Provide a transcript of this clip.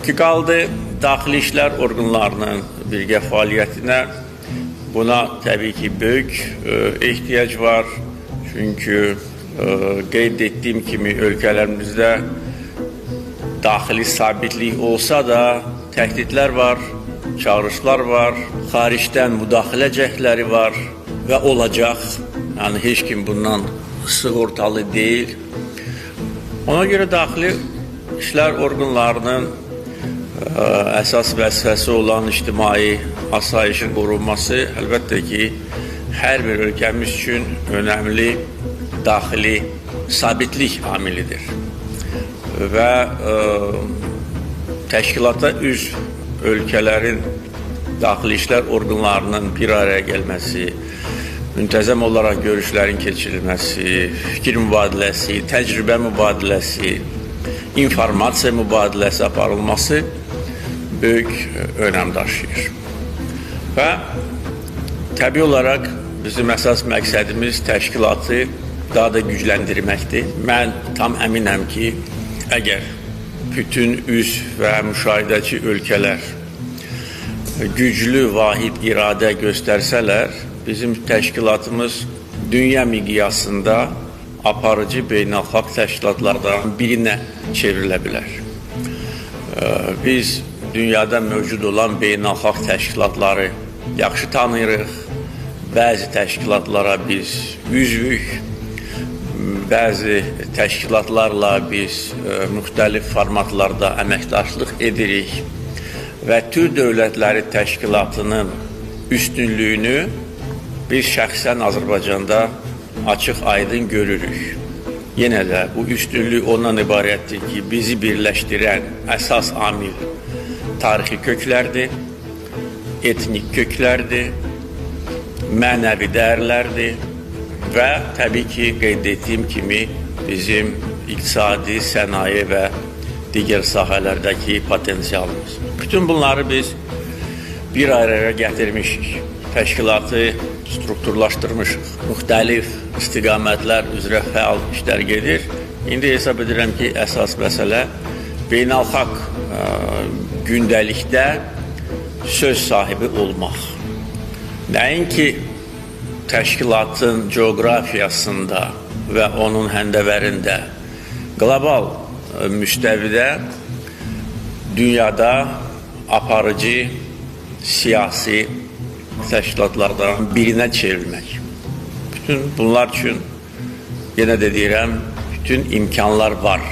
Ki qaldı daxili işlər orqanlarının birgə fəaliyyətinə. Buna təbii ki, böyük ehtiyac var. Çünki qeyd etdiyim kimi ölkələrimizdə daxili sabitlik olsa da təhdidlər var, çağırışlar var, xaricdən müdaxilə cəhdləri var və olacaq. Yəni, heç kim bundan sığortalı deyil. Ona görə daxili işlər orqanlarının əsas vəzifəsi olan ictimai asayişin qorunması əlbəttə ki, hər bir ölkəmiz üçün önəmli daxili sabitlik amilidir. Və təşkilata üzv ölkələrin daxili işlər orqanlarının bir araya gəlməsi, müntəzəm olaraq görüşlərin keçirilməsi, fikir mübadiləsi, təcrübə mübadiləsi, informasiya mübadiləsi aparılması böyük önəm daşıyır. Və təbii olaraq bizim əsas məqsədimiz təşkilatı daha da gücləndirməkdir. Mən tam əminəm ki, əgər bütün üzv və müşahidəçi ölkələr güclü, vahid iradə göstərsələr, bizim təşkilatımız dünya miqyasında aparıcı beynəlxalq təşkilatlardan birinə çevrilə bilər. Biz dünyada mövcud olan beynəlxalq təşkilatları yaxşı tanıyırıq. Bəzi təşkilatlara biz üzvük, bəzi təşkilatlarla biz müxtəlif formatlarda əməkdaşlıq edirik və Türk Dövlətləri Təşkilatının üstünlüyünü biz şəxsən Azərbaycanda açıq aydın görürük. Yenə də bu üstünlük ondan ibarətdir ki, bizi birləşdirən əsas amil tarixi köklərdir, etnik köklərdir, mənəvi dəyərlərdir və təbii ki, qeyd etdiyim kimi bizim iqtisadi, sənaye və digər sahələrdəki potensialımız. Bütün bunları biz bir araya gətirmişik. Təşkilatı strukturlaşdırmışıq. Müxtəlif istiqamətlər üzrə fəal işlər gedir. İndi hesab edirəm ki, əsas məsələ beynəlxalq gündəlikdə söz sahibi olmaq. Nəinki təşkilatın coğrafiyasında və onun həndəvərində, qlobal müstəvidə dünyada aparıcı siyasi təşkilatlardan birinə çevrilmək. Bütün bunlar üçün, yenə də deyirəm, bütün imkanlar var.